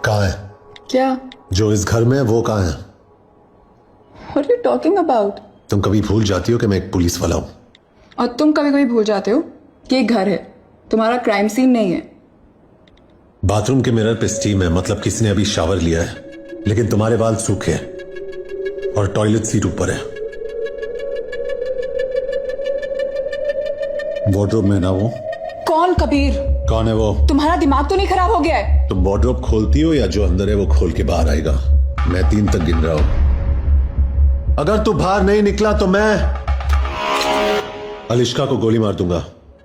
कहाँ है? क्या? जो इस घर में है वो कहाँ है? What are you talking about? तुम कभी भूल जाती हो कि मैं एक पुलिस वाला हूँ। और तुम कभी कभी भूल जाते हो कि ये घर है, तुम्हारा क्राइम सीन नहीं है। बाथरूम के मिरर पे स्टीम है, मतलब किसी ने अभी शावर लिया है, लेकिन तुम्हारे बाल सूखे हैं और टॉयलेट सीट ऊपर है। वार्डरोब में ना वो। कौन कबीर? कौन है वो? तुम्हारा दिमाग तो नहीं खराब हो गया है? तुम वार्डरोब खोलती हो या जो अंदर है वो खोल के बाहर आएगा? मैं 3 तक गिन रहा हूं। अगर तू बाहर नहीं निकला तो मैं अलिश्का को गोली मार दूंगा।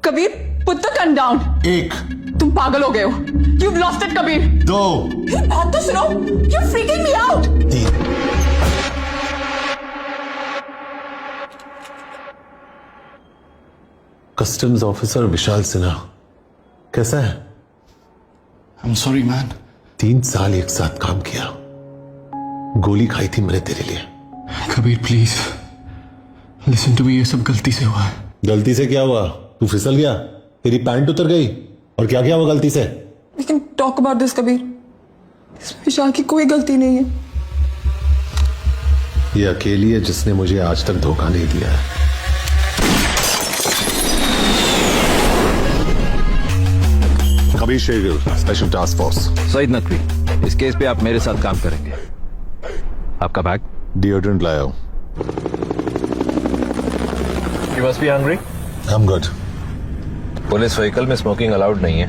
Kabir, put the gun down। 1, तुम पागल हो गए हो। You've lost it, Kabir. 2, बात तो सुनो। You're freaking me out। 3। Customs officer Vishal Sinha कैसा है? I'm sorry, man. 3 साल एक साथ काम किया, गोली खाई थी मैंने तेरे लिए। Kabir please listen to me, ये सब गलती से हुआ है। गलती से क्या हुआ? तू फिसल गया, तेरी पैंट उतर गई, और क्या क्या हुआ गलती से? We can talk about this, Kabir. इसमें विशाल की कोई गलती नहीं है। ये अकेली है जिसने मुझे आज तक धोखा नहीं दिया है। Kabir Shergill, special task force. Saeed Naqvi, इस केस पे आप मेरे साथ काम करेंगे। आपका बैग? डिओड्रेंट लाया हूं। You must be hungry? I'm good. Police vehicle में स्मोकिंग अलाउड नहीं है।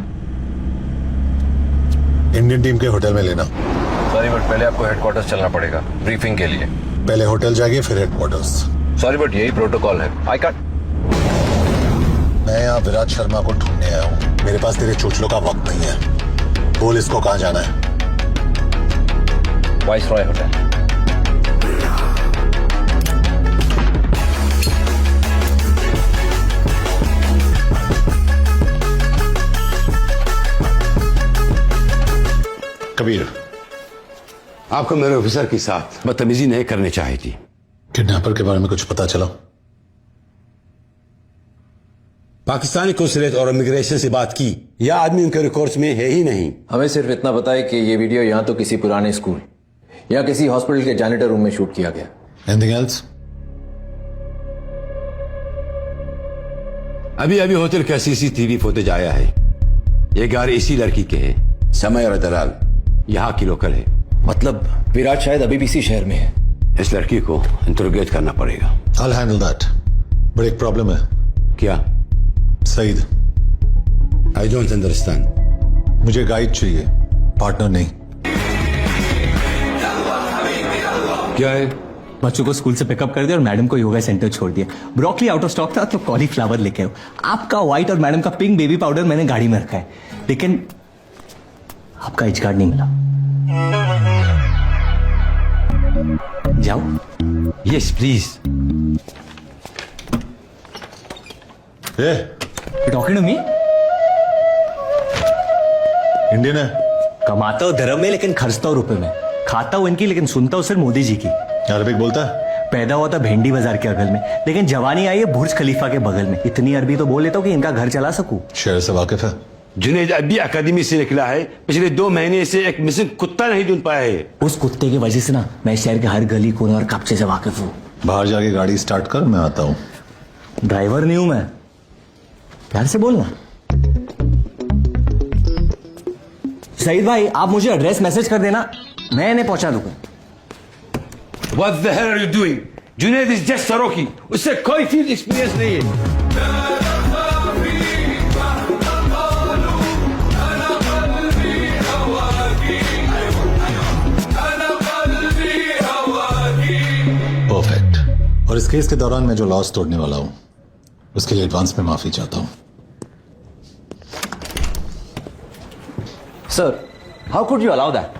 इंडियन टीम के होटल में लेना। सॉरी बट पहले आपको हेडक्वार्टर्स चलना पड़ेगा ब्रीफिंग के लिए। पहले होटल जाएंगे फिर हेडक्वार्टर्स। सॉरी बट यही प्रोटोकॉल है। I can't. मैं यहाँ विराट शर्मा को ढूंढने आया हूँ। मेरे पास तेरे चोचलों का वक्त नहीं है। बोल इसको कहाँ जाना है? Viceroy hotel. कबीर, आपको मेरे ऑफिसर के साथ बदतमीजी नहीं करनी चाहिए थी। किडनैपर के बारे में कुछ पता चला? पाकिस्तानी कौंसलेट और इमिग्रेशन से बात की, यह आदमी उनके रिकॉर्ड्स में है ही नहीं। हमें सिर्फ इतना पता है कि ये वीडियो यहाँ तो किसी पुराने स्कूल या किसी हॉस्पिटल के जैनिटर रूम में शूट किया गया। Anything else? अभी अभी होटल का सीसीटीवी फुटेज आया है। ये गाड़ी इसी लड़की के है, समय और दलाल यहाँ की लोकल है। मतलब विराट शायद अभी भी इसी शहर में है। इस लड़की को इंटरोगेट करना पड़ेगा। I'll handle that। बट एक प्रॉब्लम है। क्या? Saeed, I don't understand. मुझे गाइड चाहिए, पार्टनर नहीं। क्या है? बच्चों को स्कूल से पिकअप कर दिया और मैडम को योगा सेंटर छोड़ दिया। ब्रोकली आउट ऑफ स्टॉक था तो कॉलीफ्लावर लेके आओ। आपका व्हाइट और मैडम का पिंक बेबी पाउडर मैंने गाड़ी में रखा है, लेकिन आपका एच कार्ड नहीं मिला। जाओ। Yes please. Talking to me? Indian है। कमाता हूँ धर्म में लेकिन खर्चता हूँ रुपए में। खाता हूँ इनकी लेकिन सुनता हूँ सिर्फ मोदी जी की। अरबिक बोलता है? पैदा हुआ था भेंडी बाजार के अगल में, लेकिन जवानी आई है बुर्ज खलीफा के बगल में। इतनी अरबी तो बोल लेता हूँ कि इनका घर चला सकूं। शहर से वाकिफ है? जुनैद अभी अकादमी से निकला है। पिछले 2 महीने से एक मिसिंग कुत्ता नहीं ढूंढ पाया है। उस कुत्ते की वजह से ना मैं शहर के हर गली कोने और कब्जे से वाकिफ हूँ। बाहर जाके गाड़ी स्टार्ट कर, मैं आता हूँ। ड्राइवर नहीं हूं मैं, प्यार से बोलना। सईद भाई, आप मुझे एड्रेस मैसेज कर देना, मैं इन्हें पहुंचा दूंगा। What the hell are you doing? Junaid is just सरोकी, उससे कोई फील्ड एक्सपीरियंस नहीं है। परफेक्ट। और इस केस के दौरान मैं जो लॉस तोड़ने वाला हूं उसके लिए एडवांस में माफी चाहता हूं। Sir, how could you allow that?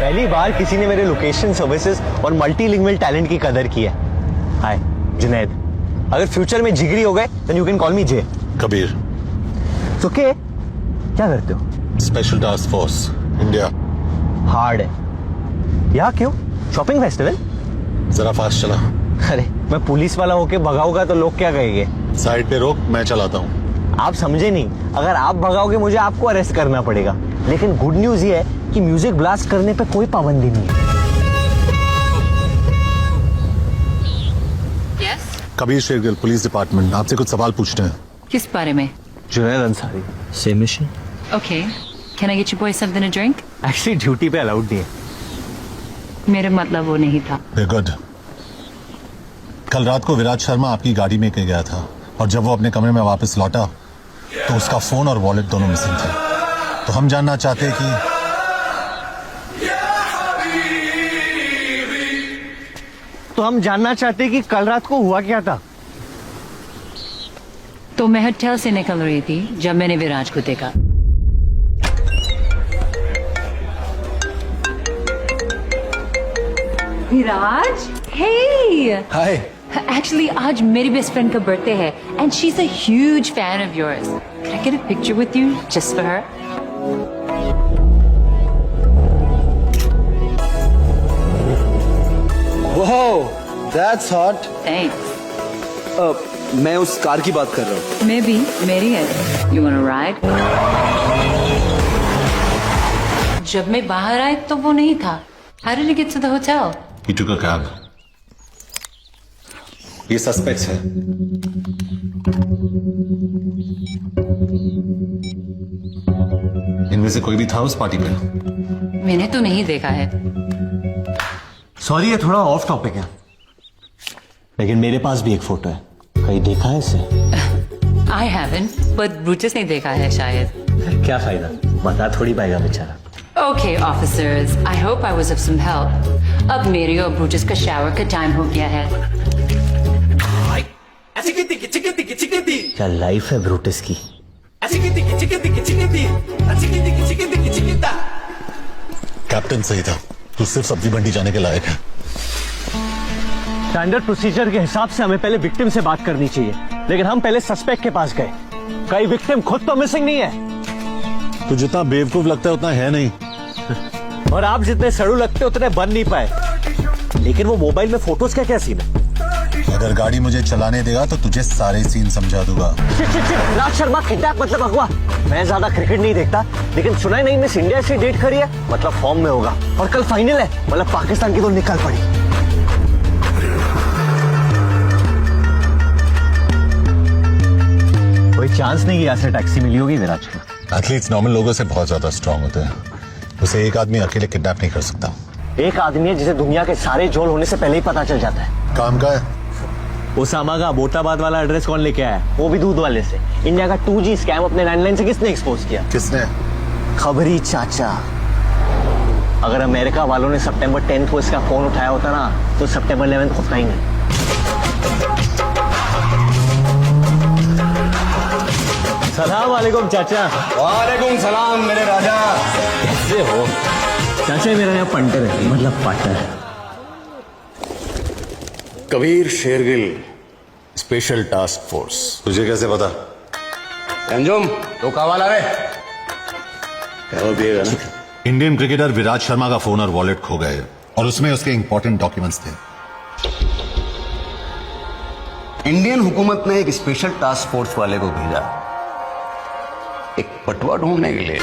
पहली बार किसी ने मेरे लोकेशन सर्विसेज और मल्टीलिंगुअल टैलेंट की कदर की है। हाय जुनैद, अगर फ्यूचर में जिगरी हो गए then you can call me J. Kabir, तो क्या करते हो? Special task force India. Hard है। यहाँ क्यों? Shopping festival? जरा फास्ट चला। अरे मैं पुलिस वाला होके भगाऊंगा तो लोग क्या कहेंगे? साइड पे रोक, मैं चलाता हूँ। आप समझे नहीं, अगर आप भगाओगे मुझे आपको अरेस्ट करना पड़ेगा। लेकिन गुड न्यूज ये है कि म्यूजिक ब्लास्ट करने पे कोई पाबंदी नहीं है। कबीर शेरगिल, पुलिस डिपार्टमेंट, आपसे कुछ सवाल पूछते हैं। किस बारे में? Junaid Ansari, same mission. Okay. Can I get you boys something to drink? Actually duty पे अलाउड नहीं है। मेरा मतलब वो नहीं था। गुड। कल रात को विराज शर्मा आपकी गाड़ी में गया था और जब वो अपने कमरे में वापस लौटा तो उसका फोन और वॉलेट दोनों मिसिंग थे। तो हम जानना चाहते हैं कि कल रात को हुआ क्या था। तो मैं होटल से निकल रही थी जब मैंने विराज को देखा। विराज, हे हाय। एक्चुअली आज मेरी बेस्ट फ्रेंड का बर्थडे है and she is a huge fan of yours. Can I get a picture with you just for her? Wow, that's hot. Thanks. मैं उस कार की बात कर रहा हूँ। मे बी मेरी है। You want to ride? जब मैं बाहर आई तो वो नहीं था। How did you get to the hotel? he took a cab। ये सस्पेक्ट्स है। इनमें से कोई भी था उस पार्टी पे? मैंने तो नहीं देखा है। सॉरी, ये थोड़ा ऑफ टॉपिक है, लेकिन मेरे पास भी एक फोटो है। कहीं देखा है इसे? I haven't, but ब्रूचस ने देखा है शायद। क्या फायदा, बता थोड़ी पाएगा बेचारा। Okay, officers, I hope I was of some help. अब मेरी और ब्रूचस का शावर का टाइम हो गया है। क्या लाइफ है ब्रूटस की। कैप्टन सही था, तू सिर्फ सब्जी मंडी जाने के लायक है। स्टैंडर्ड प्रोसीजर के हिसाब से हमें पहले विक्टिम से बात करनी चाहिए, लेकिन हम पहले सस्पेक्ट के पास गए। कई विक्टिम खुद तो मिसिंग नहीं है। तू जितना बेवकूफ लगता है उतना है नहीं। और आप जितने सड़ू लगते उतने बन नहीं पाए। लेकिन वो मोबाइल में फोटोज का क्या सीन है? अगर गाड़ी मुझे चलाने देगा तो तुझे सारे सीन समझा दूंगा। राज शर्मा किडनैप मतलब अगवा। मैं ज्यादा क्रिकेट नहीं देखता, लेकिन सुना ही नहीं मिस इंडिया से डेट करी है, मतलब फॉर्म में होगा। और कल फाइनल है, मतलब पाकिस्तान की तो निकल पड़ी। कोई चांस नहीं यहाँ से टैक्सी मिली होगी विराज को। एथलीट्स नॉर्मल लोगों से बहुत ज्यादा स्ट्रांग होते हैं, उसे एक आदमी अकेले किडनैप नहीं कर सकता। एक आदमी है जिसे दुनिया के सारे झोल होने से पहले ही पता चल जाता है। काम का है। ओसामा का अबोटाबाद वाला एड्रेस कौन लेके आया? वो भी दूध वाले से। इंडिया का 2G स्कैम अपने लैंडलाइन से किसने एक्सपोज किया? किसने? खबरी चाचा। अगर अमेरिका वालों ने सितंबर 10 को इसका फोन उठाया होता ना, तो सितंबर 11 होता ही नहीं। सलाम वालेकुम चाचा। वालेकुम सलाम मेरे राजा। कैसे हो? चाचा मेरा यहाँ पंटर है, मतलब पार्टनर है। Kabir Shergill, special task force. तुझे कैसे पता? अंजुम तो कावाला रे क्या दिएगा ना। इंडियन क्रिकेटर विराज शर्मा का फोन और वॉलेट खो गए और उसमें उसके इंपॉर्टेंट डॉक्यूमेंट्स थे। इंडियन हुकूमत ने एक स्पेशल टास्क फोर्स वाले को भेजा एक पटवा ढूंढने के लिए।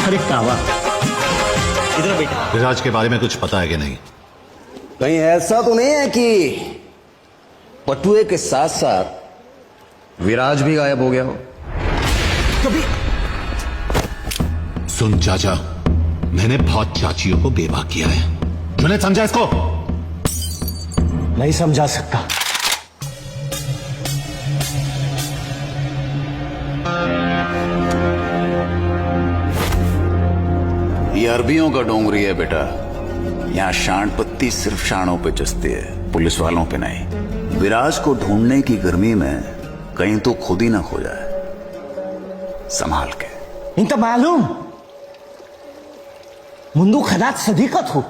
अरे कावा, इधर बेटा। विराज के बारे में कुछ पता है कि नहीं? कहीं ऐसा तो नहीं है कि पटुए के साथ साथ विराज भी गायब हो गया हो? सुन चाचा, मैंने बहुत चाचियों को बेवा किया है। तूने समझा इसको? नहीं समझा सकता। ये अरबियों का डोंगरी है बेटा। यहाँ शान पत्ती सिर्फ शानों पे जचती है, पुलिस वालों पे नहीं। विराज को ढूंढने की गर्मी में कहीं तो खुद ही ना खो जाए, संभाल के। इंत मालूम मुंदू खदात सदीकत हो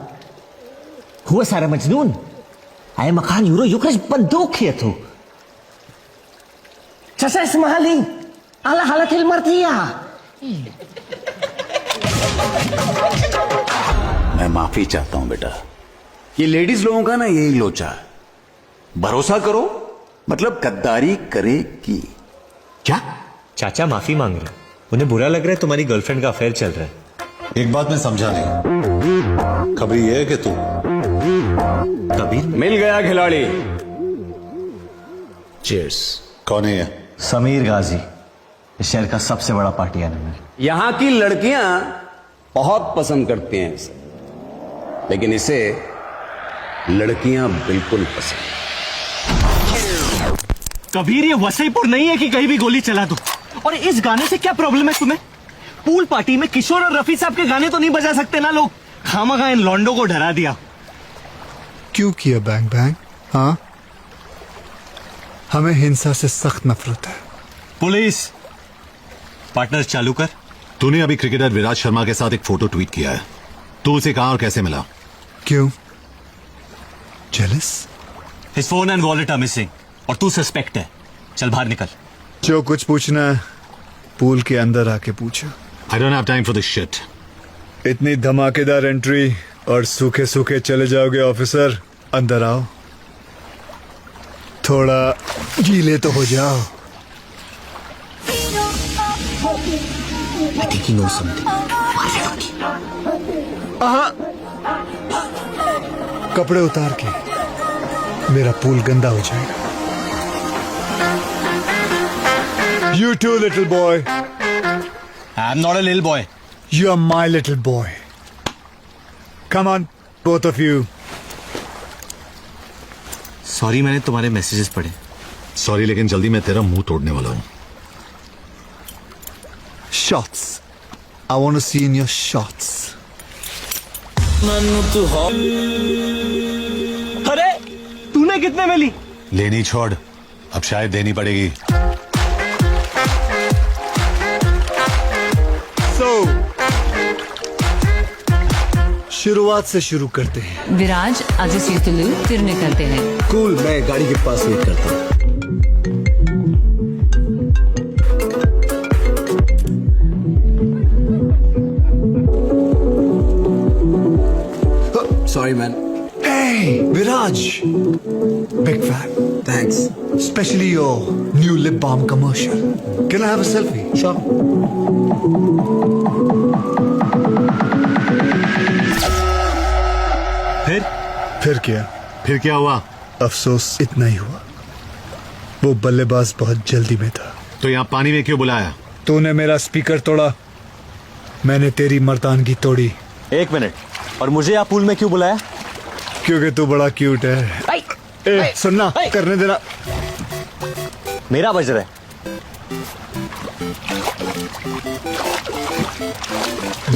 हुआ सारा मजनून Ay makan euro yukas bandok itu. Saya semaling. Ala halat hilmartia. मैं माफी चाहता हूं बेटा। ये लेडीज लोगों का ना यही लोचा है, भरोसा करो मतलब गद्दारी करेगी। क्या? चाचा माफी मांग रहे हैं। उन्हें बुरा लग रहा है तुम्हारी गर्लफ्रेंड का अफेयर चल रहा है। एक बात मैं समझा नहीं, खबर ये है कि तू कबीर मिल गया खिलाड़ी। चीयर्स। कौन है ये? समीर गाजी, इस शहर का सबसे बड़ा पार्टी एनिमल। यहां की लड़कियां बहुत पसंद करती हैं इसे, लेकिन इसे लड़कियां बिल्कुल पसंद। कबीर ये वसईपुर नहीं है कि कहीं भी गोली चला दो। और इस गाने से क्या प्रॉब्लम है तुम्हें? पूल पार्टी में किशोर और रफी साहब के गाने तो नहीं बजा सकते ना लोग? खामखा इन लॉन्डो को डरा दिया। क्यों किया बैंग बैंग? हाँ, हमें हिंसा से सख्त नफरत है। पुलिस पार्टनर चालू कर। तूने अभी क्रिकेटर विराट शर्मा के साथ एक फोटो ट्वीट किया है, तू उसे कहां और कैसे मिला? क्यों? Jealous? His phone and wallet are missing और तू सस्पेक्ट है। चल बाहर निकल। जो कुछ पूछना है पूल के अंदर आके पूछो। I don't have time for this shit. इतनी धमाकेदार एंट्री और सूखे सूखे चले जाओगे ऑफिसर। अंदर आओ, थोड़ा गीले तो हो जाओ। I think he knows something. कपड़े उतार के, मेरा पूल गंदा हो जाएगा। You too, little boy. I'm not a little boy. You are my little boy. Come on, both of you. Sorry, मैंने तुम्हारे मैसेजेस पढ़े। सॉरी, लेकिन जल्दी मैं तेरा मुंह तोड़ने वाला हूं। Shots. I want to see in your shots. अरे तूने कितने में ली? लेनी छोड़, अब शायद देनी पड़ेगी। शुरुआत से शुरू करते हैं। विराज आगे से तुलू फिर निकलते हैं। कूल, मैं गाड़ी के पास वेट करता हूं। Sorry, man. Hey, Viraj. Big fan. Thanks. Especially your new lip balm commercial. Can I have a selfie? Sure. फिर क्या हुआ? अफसोस इतना ही हुआ, वो बल्लेबाज बहुत जल्दी में था। तो यहाँ पानी में क्यों बुलाया? तूने मेरा स्पीकर तोड़ा, मैंने तेरी मर्दानगी तोड़ी। एक मिनट, और मुझे यहाँ पूल में क्यों बुलाया? क्योंकि तू बड़ा क्यूट है। सुनना, करने देना। मेरा बज रहा है।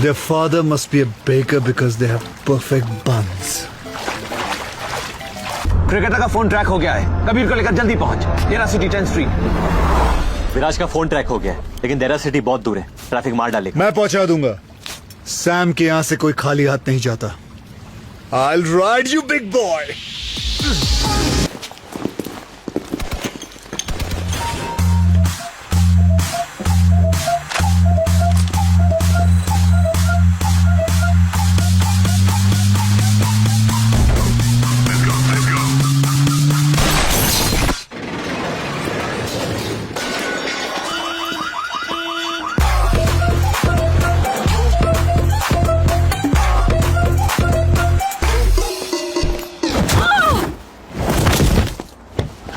Their father must be a baker because they have perfect buns. Cricketer का फोन ट्रैक हो गया है, कबीर को लेकर जल्दी पहुंच। देरा सिटी 10th स्ट्रीट। विराज का फोन ट्रैक हो गया है, लेकिन देरा सिटी बहुत दूर है, ट्रैफिक मार डालेगा। मैं पहुंचा दूंगा। सैम के यहां से कोई खाली हाथ नहीं जाता। I'll ride you, big boy.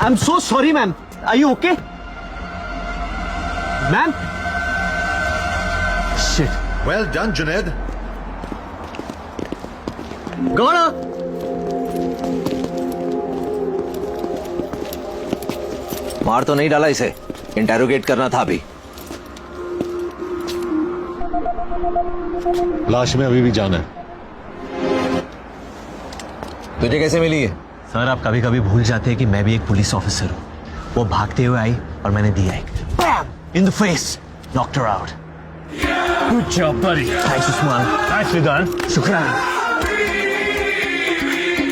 I'm so sorry, ma'am. Are you okay? Ma'am? Shit. Well done, Junaid. Gona! मार तो नहीं डाला इसे, इंटेरोगेट करना था अभी। लाश में अभी भी जान है। तुझे कैसे मिली है? सर, आप कभी कभी भूल जाते हैं कि मैं भी एक पुलिस ऑफिसर हूँ। वो भागते हुए आई और मैंने दिया एक in the face, knocked her out. Good job buddy. Thanks Usman. Thanks Vidaan. शुक्रिया।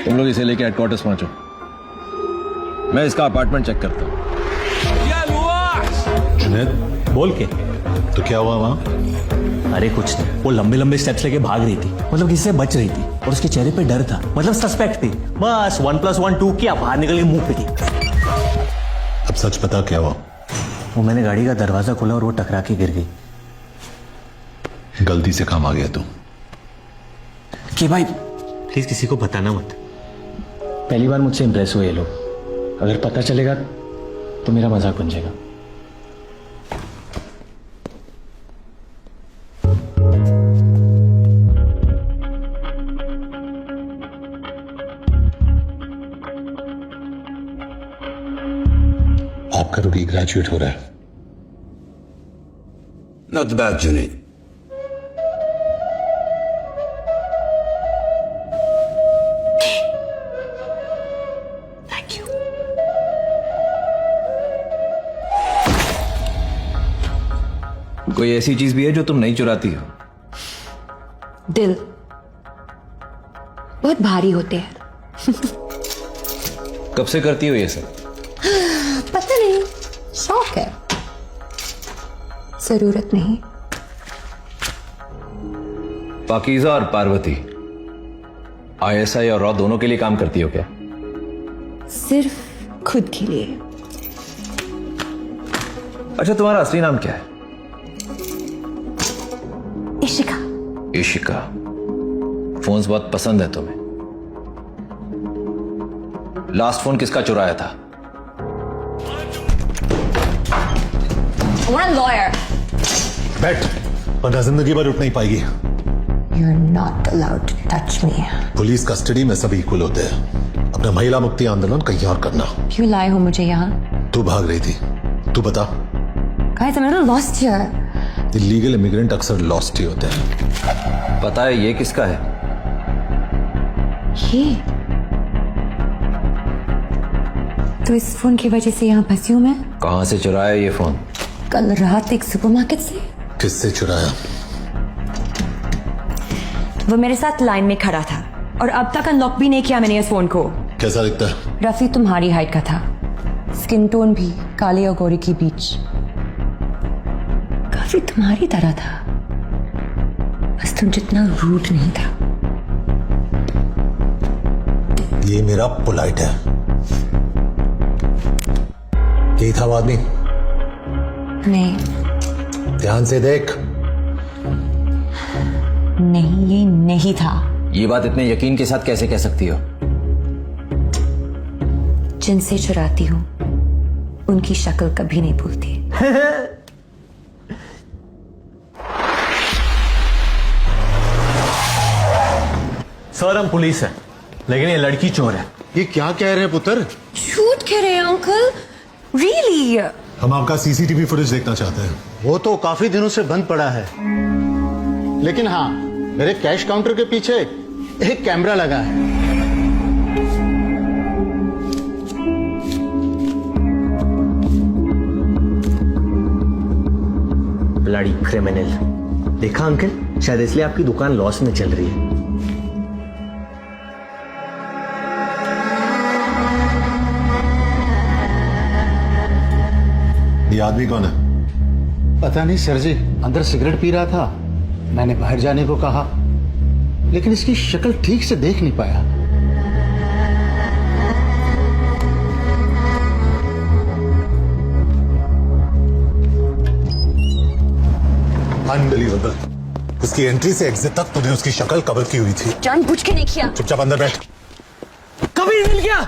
तुम लोग इसे लेके हेडक्वार्टर्स पहुंचो। मैं इसका अपार्टमेंट चेक करता हूँ। जुनैद, बोल के तो क्या हुआ वहां? अरे कुछ नहीं, वो लंबे लंबे स्टेप्स लेके भाग रही थी, मतलब किसी से बच रही थी, और उसके चेहरे पे डर था, मतलब सस्पेक्ट थी। बस 1+1 2 किया, बाहर निकल के मुंह पिटी। अब सच पता क्या हुआ? वो मैंने गाड़ी का दरवाजा खोला और वो टकरा के गिर गई। गलती से काम आ गया तू। कि भाई प्लीज किसी को बताना मत। पहली बार मुझसे इंप्रेस हुए ये लोग, अगर पता चलेगा तो मेरा मजाक बन जाएगा। आपका रुकी ग्रेजुएट हो रहा है। Not bad Junaid. Thank you. कोई ऐसी चीज भी है जो तुम नहीं चुराती हो? दिल बहुत भारी होते हैं। कब से करती हो ये सब? पता नहीं, शौक है, जरूरत नहीं। पाकीज़ा और पार्वती ISI और रॉ दोनों के लिए काम करती हो क्या? सिर्फ खुद के लिए। अच्छा, तुम्हारा असली नाम क्या है? इशिका। इशिका। फोन्स बहुत पसंद है तुम्हें। लास्ट फोन किसका चुराया था? लॉयर। बैठ, वरना जिंदगी भर उठ नहीं पाएगी। You're not allowed to touch me. Police custody में सभी इक्वल होते हैं। अपना महिला मुक्ति आंदोलन कहीं और करना। क्यों लाए हो मुझे यहाँ? तू भाग रही थी, तू बता। Guys, I'm a little lost here. Illegal immigrant अक्सर लॉस्ट ही होते हैं। पता है ये किसका है? ये तो इस फोन की वजह से यहाँ फंसी हूँ मैं। कहां से चुराया ये फोन? कल रात एक सुपरमार्केट से। किससे चुराया? वो मेरे साथ लाइन में खड़ा था और अब तक अनलॉक भी नहीं किया मैंने इस फोन को। कैसा दिखता है? रफी तुम्हारी हाइट का था, स्किन टोन भी काले और गोरे के बीच, काफी तुम्हारी तरह था, बस तुम जितना रूड नहीं था। ये मेरा पोलाइट है। यही था वो आदमी? नहीं ध्यान से देख। नहीं, ये नहीं था। ये बात इतने यकीन के साथ कैसे कह सकती हो? जिनसे चुराती हूँ उनकी शक्ल कभी नहीं भूलती। सर, हम पुलिस है, लेकिन ये लड़की चोर है। ये क्या कह रहे हैं पुत्र? झूठ कह रहे हैं अंकल? रियली? हम आपका सीसीटीवी फुटेज देखना चाहते हैं। वो तो काफी दिनों से बंद पड़ा है, लेकिन हाँ, मेरे कैश काउंटर के पीछे एक कैमरा लगा है। Bloody criminal. देखा अंकल, शायद इसलिए आपकी दुकान लॉस में चल रही है। ये आदमी कौन है? पता नहीं सर जी, अंदर सिगरेट पी रहा था, मैंने बाहर जाने को कहा, लेकिन इसकी शक्ल ठीक से देख नहीं पाया। अनबिलीवेबल। उसकी एंट्री से एग्जिट तक तूने उसकी शक्ल कवर की हुई थी। जानबूझ के नहीं किया। चुपचाप अंदर बैठ। कभी मिल गया।